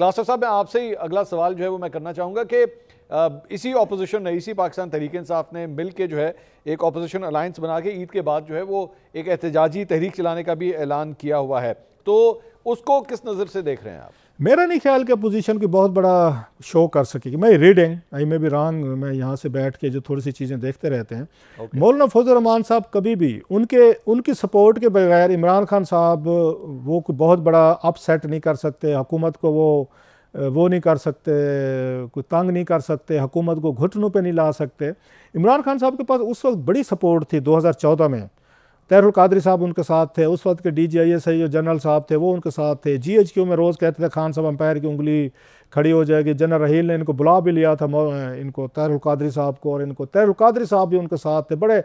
Clustal साहब, मैं आपसे ही अगला सवाल जो है वो मैं करना चाहूँगा कि इसी ऑपोजिशन ने, इसी पाकिस्तान तहरीक इंसाफ ने मिल के जो है एक ऑपोजिशन अलायंस बना के ईद के बाद जो है वो एक एहतजाजी तहरीक चलाने का भी ऐलान किया हुआ है, तो उसको किस नज़र से देख रहे हैं आप? मेरा नहीं ख्याल कि अपोजिशन की बहुत बड़ा शो कर सकेगी। मैं रीडिंग आई में भी रॉन्ग, मैं यहाँ से बैठ के जो थोड़ी सी चीज़ें देखते रहते हैं। मौलाना फजल रहमान साहब कभी भी उनकी सपोर्ट के बगैर इमरान खान साहब वो कोई बहुत बड़ा अपसेट नहीं कर सकते, हुकूमत को वो नहीं कर सकते, कोई तंग नहीं कर सकते, हुकूमत को घुटनों पे नहीं ला सकते। इमरान खान साहब के पास उस वक्त बड़ी सपोर्ट थी। 2014 में तहरुल कादरी साहब उनके साथ थे, उस वक्त के DGISI जो जनरल साहब थे वो उनके साथ थे। GHQ में रोज़ कहते थे खान साहब अंपायर की उंगली खड़ी हो जाएगी। जनरल रहील ने इनको बुला भी लिया था, इनको तहरुल कादरी साहब को, और इनको तहरुल कादरी साहब भी उनके साथ थे। बड़े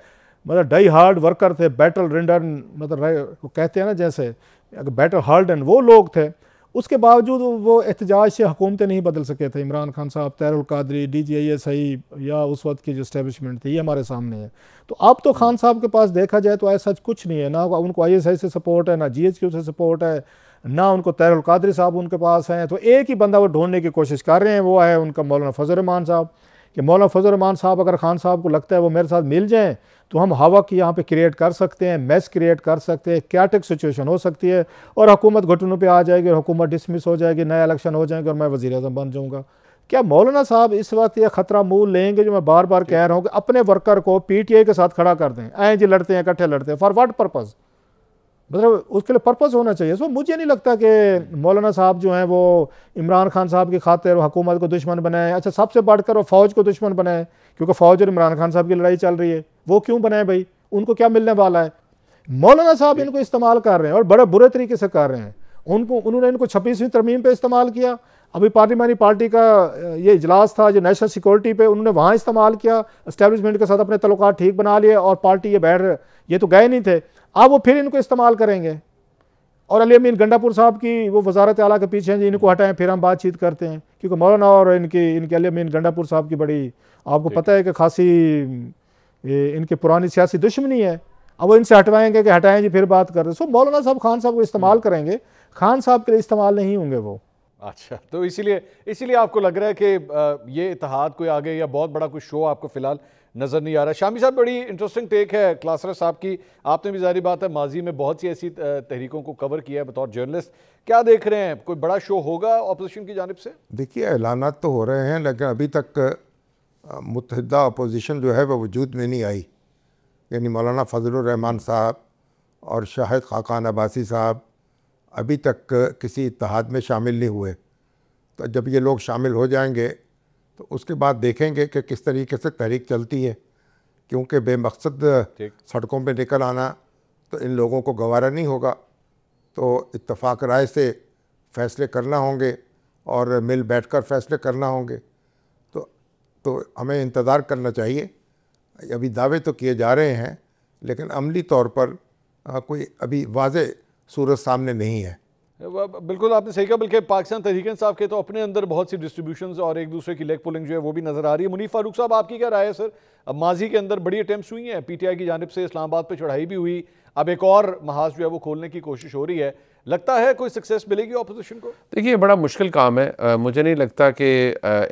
मतलब डाई हार्ड वर्कर थे, बैटल रिंडन, मतलब वो कहते हैं ना जैसे बैटल हार्डन, वो लोग थे। उसके बावजूद वो एहतजाज से हुकूमतें नहीं बदल सके थे। इमरान खान साहब, तहरुल कादरी, DGISI या उस वक्त की जो इस्टेब्लिशमेंट थी, ये हमारे सामने है। तो अब तो खान साहब के पास देखा जाए तो ऐसा कुछ नहीं है, ना उनको ISI से सपोर्ट है, ना GHQ से सपोर्ट है, ना उनको तहरुल कादरी साहब उनके पास हैं। तो एक ही बंदा वो ढूंढने की कोशिश कर रहे हैं, वो है उनका मौलाना फजल रहमान साहब। कि मौलाना फजल रहमान साहब अगर खान साहब को लगता है वो मेरे साथ मिल जाएँ तो हम हवा की यहाँ पे क्रिएट कर सकते हैं, मैस क्रिएट कर सकते हैं, कैटिक सिचुएशन हो सकती है और हुकूमत घुटनों पे आ जाएगी और हुकूमत डिसमिस हो जाएगी, नया इलेक्शन हो जाएंगे और मैं वज़ीर आज़म बन जाऊँगा। क्या मौलाना साहब इस वक्त ये ख़तरा मूल लेंगे? जो मैं बार बार कह रहा हूँ कि अपने वर्कर को PTI के साथ खड़ा कर दें, आए जी लड़ते हैं, इकट्ठे लड़ते हैं, फॉर व्हाट पर्पज़? मतलब उसके लिए पर्पज़ होना चाहिए। सो मुझे नहीं लगता कि मौलाना साहब जो हैं वो इमरान खान साहब की खातिर हुकूमत को दुश्मन बनाए। अच्छा, सबसे बढ़कर वो फ़ौज को दुश्मन बनाए, क्योंकि फ़ौज और इमरान खान साहब की लड़ाई चल रही है। वो क्यों बनाए भाई? उनको क्या मिलने वाला है? मौलाना साहब इनको इस्तेमाल कर रहे हैं और बड़े बुरे तरीके से कर रहे हैं। उन्होंने इनको 26वीं तरमीम पे इस्तेमाल किया। अभी पार्लिमानी पार्टी का ये इजलास था जो नेशनल सिक्योरिटी पे, उन्होंने वहाँ इस्तेमाल किया, एस्टेब्लिशमेंट के साथ अपने तल्लुकात ठीक बना लिए और पार्टी ये बैठ, ये तो गए नहीं थे, अब वो फिर इनको इस्तेमाल करेंगे। और अली अमीन गंडापुर साहब की वो वजारत आला के पीछे हैं जी, इनको हटाएं फिर हम बातचीत करते हैं, क्योंकि मौलाना और इनके अली अमीन गंडापुर साहब की बड़ी, आपको पता है कि खासी इनकी पुरानी सियासी दुश्मनी है। अब वो इनसे हटवाएंगे कि हटाएं जी फिर बात कर रहे। सो मौलाना साहब खान साहब को इस्तेमाल करेंगे, खान साहब के लिए इस्तेमाल नहीं होंगे वो। अच्छा, तो इसीलिए आपको लग रहा है कि ये इत्तेहाद कोई आगे या बहुत बड़ा कुछ शो आपको फिलहाल नज़र नहीं आ रहा। शामी साहब, बड़ी इंटरेस्टिंग टेक है क्लासर साहब की। आपने भी ज़ाहिर बात है माजी में बहुत सी ऐसी तहरीकों को कवर किया है बतौर जर्नलिस्ट। क्या देख रहे हैं, कोई बड़ा शो होगा अपोजिशन की जानिब से? देखिए, ऐलानात तो हो रहे हैं लेकिन अभी तक मुत्तहिदा अपोजिशन जो है वह वजूद में नहीं आई। यानी मौलाना फजलुर रहमान साहब और शाहिद खाकान अब्बासी साहब अभी तक किसी इत्तेहाद में शामिल नहीं हुए। तो जब ये लोग शामिल हो जाएंगे तो उसके बाद देखेंगे कि किस तरीके से तहरीक चलती है, क्योंकि बेमकसद सड़कों पे निकल आना तो इन लोगों को गवारा नहीं होगा। तो इत्तफाक राय से फ़ैसले करना होंगे और मिल बैठकर फ़ैसले करना होंगे। तो हमें इंतज़ार करना चाहिए। अभी दावे तो किए जा रहे हैं लेकिन अमली तौर पर कोई अभी वाज़े सूरत सामने नहीं है। बिल्कुल आपने सही कहा, बल्कि पाकिस्तान तहरीक इंसाफ के तो अपने अंदर बहुत सी डिस्ट्रीब्यूशंस और एक दूसरे की लेग पुलिंग जो है वो भी नज़र आ रही है। मुनीफ फारूक साहब, आपकी क्या राय है सर? अब माजी के अंदर बड़ी अटैम्प्ट्स हुई हैं, PTI की जानिब से इस्लामाबाद पे चढ़ाई भी हुई, अब एक और महाज जो है वो खोलने की कोशिश हो रही है। लगता है कोई सक्सेस मिलेगी ऑपोजिशन को? देखिए, बड़ा मुश्किल काम है। मुझे नहीं लगता कि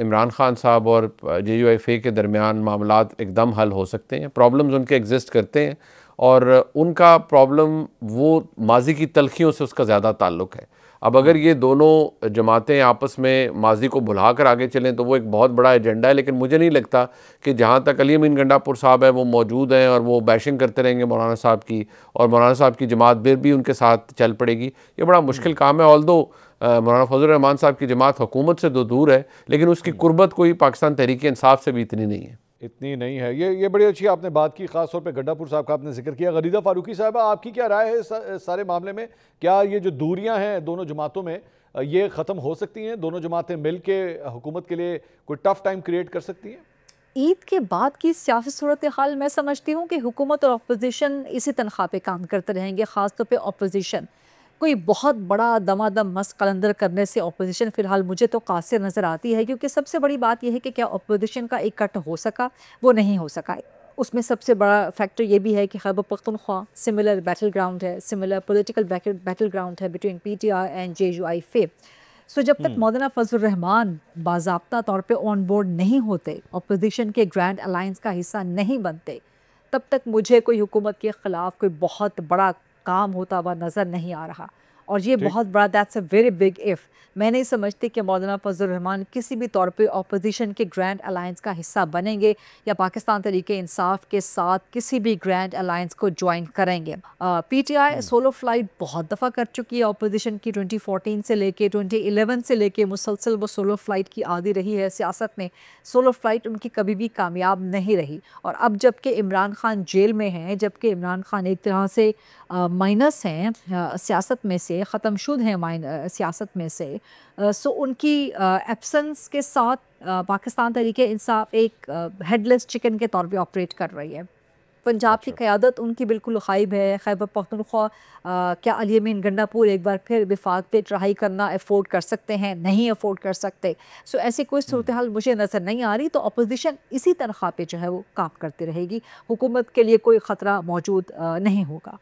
इमरान खान साहब और JUIFA के दरमियान मामलात एकदम हल हो सकते हैं। प्रॉब्लम्स उनके एग्जिस्ट करते हैं और उनका प्रॉब्लम वो माजी की तलखियों से उसका ज़्यादा ताल्लुक़ है। अब अगर ये दोनों जमातें आपस में माजी को भुला कर आगे चलें तो वो एक बहुत बड़ा एजेंडा है। लेकिन मुझे नहीं लगता कि जहाँ तक अली अमीन गंडापुर साहब है वो मौजूद हैं और वो बैशिंग करते रहेंगे मौलाना साहब की, और मौलाना साहब की जमात फिर भी उनके साथ चल पड़ेगी। ये बड़ा मुश्किल काम है। ऑल्दो मौलाना फजल रहमान साहब की जमात हुकूमत से तो दूर है, लेकिन उसकी कुर्बत कोई पाकिस्तान तहरीक इंसाफ से भी इतनी नहीं है। ये बड़ी अच्छी आपने बात की, खास तौर पे गंडापुर साहब का आपने जिक्र किया। गरीदा फारूकी साहब, आपकी क्या राय है सारे मामले में? क्या ये जो दूरियां हैं दोनों जमातों में ये ख़त्म हो सकती हैं? दोनों जमातें मिल के हुकूमत के लिए कोई टफ टाइम क्रिएट कर सकती हैं? ईद के बाद की सियासी सूरत हाल मैं समझती हूँ कि हुकूमत और अपोजिशन इसी तनख्वाह पे काम करते रहेंगे। ख़ासतौर पे अपोजिशन कोई बहुत बड़ा दमादम मस्त कलंदर करने से अपोजिशन फ़िलहाल मुझे तो कासिर नज़र आती है, क्योंकि सबसे बड़ी बात यह है कि क्या अपोजिशन का एक कट हो सका? वो नहीं हो सका। उसमें सबसे बड़ा फैक्टर ये भी है कि Khyber Pakhtunkhwa similar battle ground है, सिमिलर पॉलिटिकल बैटल ग्राउंड है बिटवीन PTI एंड JUIFA। सो जब तक मौलाना फजल रहमान बाज़ाब्ता तौर पे ऑन बोर्ड नहीं होते, अपोजिशन के ग्रैंड अलायंस का हिस्सा नहीं बनते, तब तक मुझे कोई हुकूमत के ख़िलाफ़ कोई बहुत बड़ा काम होता हुआ नज़र नहीं आ रहा। और ये बहुत बड़ा, that's a very big if. मैं नहीं समझती कि मौलाना फजल रहमान किसी भी तौर पे अपोजिशन के ग्रैंड अलायंस का हिस्सा बनेंगे या पाकिस्तान तरीके इंसाफ के साथ किसी भी ग्रैंड अलायंस को ज्वाइन करेंगे। पीटीआई सोलो फ्लाइट बहुत दफ़ा कर चुकी है अपोजिशन की, 2014 से लेके 2011 से लेके मुसलसल वो सोलो फ्लाइट की आदी रही है सियासत में। सोलो फ्लाइट उनकी कभी भी कामयाब नहीं रही। और अब जबकि इमरान खान जेल में हैं, जबकि इमरान खान एक तरह से माइनस हैं सियासत में से, ख़त्मशुद हैं सियासत में से, सो उनकी एब्सेंस के साथ पाकिस्तान तरीके इंसाफ एक हेडलेस चिकन के तौर पे ऑपरेट कर रही है। पंजाब की क़यादत उनकी बिल्कुल ग़ाइब है। खैबर पख्तूनख्वा क्या अली अमीन गंडापुर एक बार फिर विफाक पे चढ़ाई करना अफोर्ड कर सकते हैं? नहीं अफोर्ड कर सकते। सो ऐसी कोई सूरत हाल मुझे नज़र नहीं आ रही। तो अपोजिशन इसी तनख्वाह पे जो है वो काम करती रहेगी, हुकूमत के लिए कोई ख़तरा मौजूद नहीं होगा।